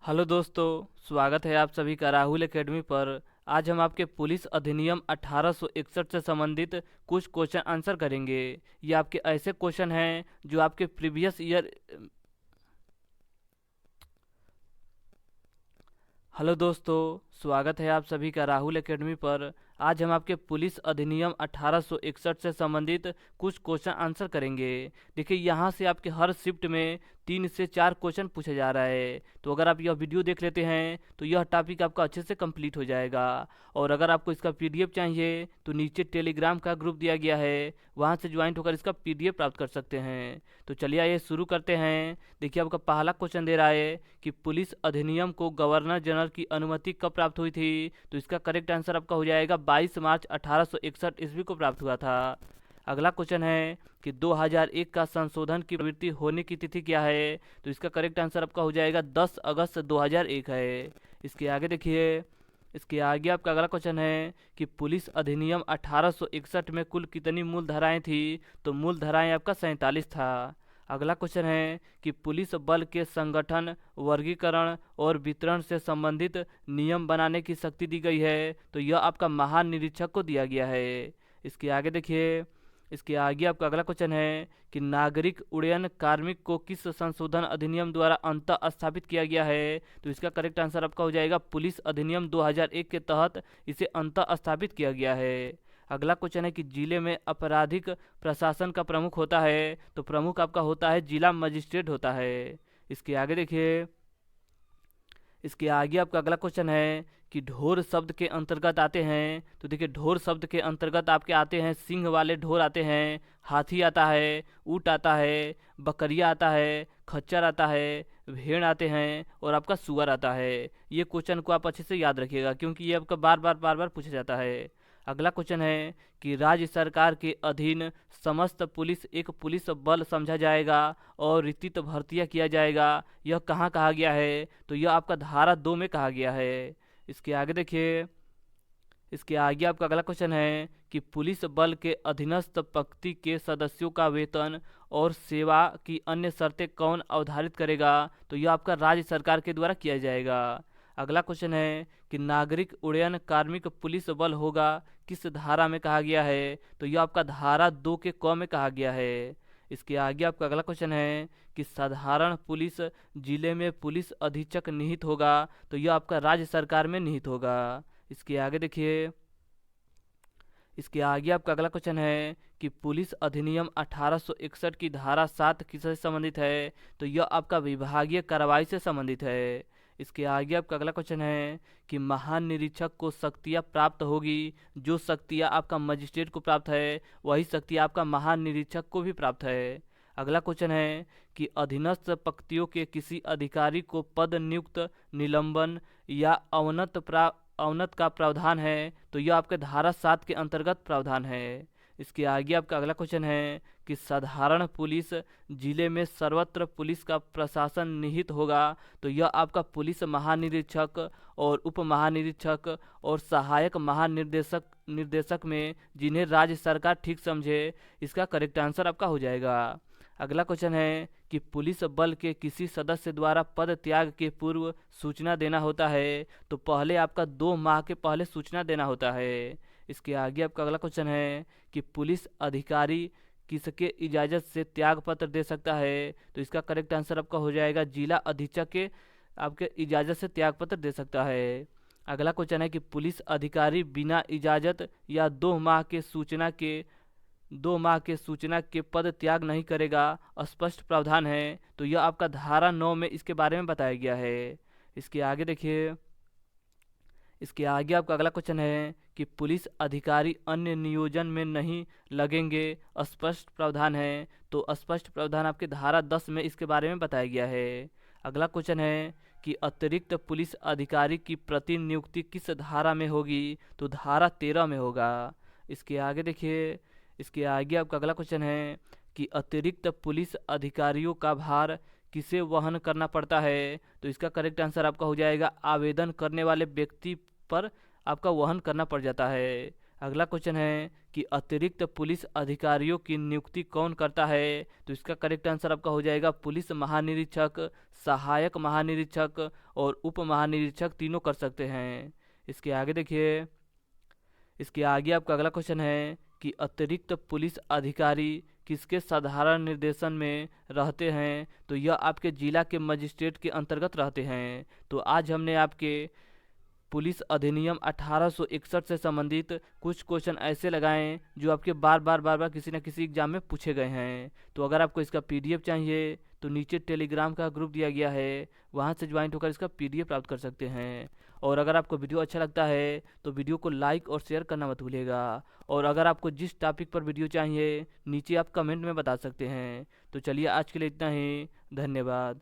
Hello दोस्तों, स्वागत है आप सभी का राहुल एकेडमी पर। आज हम आपके पुलिस अधिनियम 1861 से संबंधित कुछ क्वेश्चन आंसर करेंगे। ये आपके ऐसे क्वेश्चन हैं जो आपके प्रीवियस ईयर। हेलो दोस्तों, स्वागत है आप सभी का राहुल एकेडमी पर। आज हम आपके पुलिस अधिनियम 1861 से संबंधित कुछ क्वेश्चन आंसर करेंगे। देखिए, यहाँ से आपके हर शिफ्ट में 3 से 4 क्वेश्चन पूछा जा रहा है। तो अगर आप यह वीडियो देख लेते हैं तो यह टॉपिक आपका अच्छे से कंप्लीट हो जाएगा। और अगर आपको इसका पीडीएफ चाहिए तो नीचे टेलीग्राम का ग्रुप दिया गया है, वहाँ से ज्वाइंट होकर इसका पीडीएफ प्राप्त कर सकते हैं। तो चलिए आइए शुरू करते हैं। देखिए, आपका पहला क्वेश्चन दे रहा है कि पुलिस अधिनियम को गवर्नर जनरल की अनुमति कब प्राप्त हुई थी। तो इसका करेक्ट आंसर आपका हो जाएगा 22 मार्च 1861 ईस्वी को प्राप्त हुआ था। अगला क्वेश्चन है कि 2001 का संशोधन की प्रवृत्ति होने की तिथि क्या है। तो इसका करेक्ट आंसर आपका हो जाएगा 10 अगस्त 2001 है। इसके आगे देखिए, इसके आगे आपका अगला क्वेश्चन है कि पुलिस अधिनियम 1861 में कुल कितनी मूल धाराएं थी। तो मूल धाराएं आपका 47 था। अगला क्वेश्चन है कि पुलिस बल के संगठन, वर्गीकरण और वितरण से संबंधित नियम बनाने की शक्ति दी गई है। तो यह आपका महानिरीक्षक को दिया गया है। इसके आगे देखिए, इसके आगे आपका अगला क्वेश्चन है कि नागरिक उड्डयन कार्मिक को किस संशोधन अधिनियम द्वारा अंतः स्थापित किया गया है। तो इसका करेक्ट आंसर आपका हो जाएगा पुलिस अधिनियम 2001 के तहत इसे अंतः स्थापित किया गया है। अगला क्वेश्चन है कि जिले में आपराधिक प्रशासन का प्रमुख होता है। तो प्रमुख आपका होता है जिला मजिस्ट्रेट होता है। इसके आगे देखिए, इसके आगे आपका अगला क्वेश्चन है कि ढोर शब्द के अंतर्गत आते हैं। तो देखिए, ढोर शब्द के अंतर्गत आपके आते हैं सिंह वाले ढोर आते हैं, हाथी आता है, ऊँट आता है, बकरिया आता है, खच्चर आता है, भेड़ आते हैं और आपका सुअर आता है। ये क्वेश्चन को आप अच्छे से याद रखिएगा क्योंकि ये आपका बार बार पूछा जाता है। अगला क्वेश्चन है कि राज्य सरकार के अधीन समस्त पुलिस एक पुलिस बल समझा जाएगा और रीतित भर्तियां किया जाएगा। यह कहाँ कहा गया है। तो यह आपका धारा 2 में कहा गया है। इसके आगे देखिए, इसके आगे आपका अगला क्वेश्चन है कि पुलिस बल के अधीनस्थ पंक्ति के सदस्यों का वेतन और सेवा की अन्य शर्तें कौन अवधारित करेगा। तो यह आपका राज्य सरकार के द्वारा किया जाएगा। अगला क्वेश्चन है कि नागरिक उड्डयन कार्मिक पुलिस बल होगा किस धारा में कहा गया है। तो यह आपका धारा 2 के क में कहा गया है। इसके आगे आपका अगला क्वेश्चन है कि साधारण पुलिस जिले में पुलिस अधीक्षक निहित होगा। तो यह आपका राज्य सरकार में निहित होगा। इसके आगे देखिए, इसके आगे आपका अगला क्वेश्चन है कि पुलिस अधिनियम 1861 की धारा 7 किससे संबंधित है। तो यह आपका विभागीय कार्रवाई से संबंधित है। इसके आगे आपका अगला क्वेश्चन है कि महानिरीक्षक को शक्तियाँ प्राप्त होगी। जो शक्तियाँ आपका मजिस्ट्रेट को प्राप्त है वही शक्तियाँ आपका महानिरीक्षक को भी प्राप्त है। अगला क्वेश्चन है कि अधीनस्थ पंक्तियों के किसी अधिकारी को पद नियुक्त, निलंबन या अवनत का प्रावधान है। तो यह आपके धारा 7 के अंतर्गत प्रावधान है। इसके आगे आपका अगला क्वेश्चन है कि साधारण पुलिस जिले में सर्वत्र पुलिस का प्रशासन निहित होगा। तो यह आपका पुलिस महानिरीक्षक और उप महानिरीक्षक और सहायक महानिर्देशक निर्देशक में जिन्हें राज्य सरकार ठीक समझे। इसका करेक्ट आंसर आपका हो जाएगा। अगला क्वेश्चन है कि पुलिस बल के किसी सदस्य द्वारा पद त्याग के पूर्व सूचना देना होता है। तो पहले आपका 2 माह के पहले सूचना देना होता है। इसके आगे आपका अगला क्वेश्चन है कि पुलिस अधिकारी किसके इजाज़त से त्याग पत्र दे सकता है। तो इसका करेक्ट आंसर आपका हो जाएगा जिला अधीक्षक के आपके इजाज़त से त्याग पत्र दे सकता है। अगला क्वेश्चन है कि पुलिस अधिकारी बिना इजाज़त या 2 माह के सूचना के पद त्याग नहीं करेगा, स्पष्ट प्रावधान है। तो यह आपका धारा 9 में इसके बारे में बताया गया है। इसके आगे देखिए, इसके आगे आपका अगला क्वेश्चन है कि पुलिस अधिकारी अन्य नियोजन में नहीं लगेंगे, स्पष्ट प्रावधान है। तो स्पष्ट प्रावधान आपके धारा 10 में इसके बारे में बताया गया है। अगला क्वेश्चन है कि अतिरिक्त पुलिस अधिकारी की प्रतिनियुक्ति किस धारा में होगी। तो धारा 13 में होगा। इसके आगे देखिए, इसके आगे आपका अगला क्वेश्चन है कि अतिरिक्त पुलिस अधिकारियों का भार किसे वहन करना पड़ता है। तो इसका करेक्ट आंसर आपका हो जाएगा आवेदन करने वाले व्यक्ति पर आपका वहन करना पड़ जाता है। अगला क्वेश्चन है कि अतिरिक्त पुलिस अधिकारियों की नियुक्ति कौन करता है? तो इसका करेक्ट आंसर आपका हो जाएगा पुलिस महानिरीक्षक, सहायक महानिरीक्षक और उप महानिरीक्षक तीनों कर सकते हैं। इसके आगे देखिए, इसके आगे आपका अगला क्वेश्चन है कि अतिरिक्त पुलिस अधिकारी किसके साधारण निर्देशन में रहते हैं? तो यह आपके जिला के मजिस्ट्रेट के अंतर्गत रहते हैं। तो आज हमने आपके पुलिस अधिनियम 1861 से संबंधित कुछ क्वेश्चन ऐसे लगाएं जो आपके बार बार किसी न किसी एग्जाम में पूछे गए हैं। तो अगर आपको इसका पीडीएफ चाहिए तो नीचे टेलीग्राम का ग्रुप दिया गया है, वहां से ज्वाइन होकर इसका पीडीएफ प्राप्त कर सकते हैं। और अगर आपको वीडियो अच्छा लगता है तो वीडियो को लाइक और शेयर करना मत भूलिएगा। और अगर आपको जिस टॉपिक पर वीडियो चाहिए नीचे आप कमेंट में बता सकते हैं। तो चलिए आज के लिए इतना ही, धन्यवाद।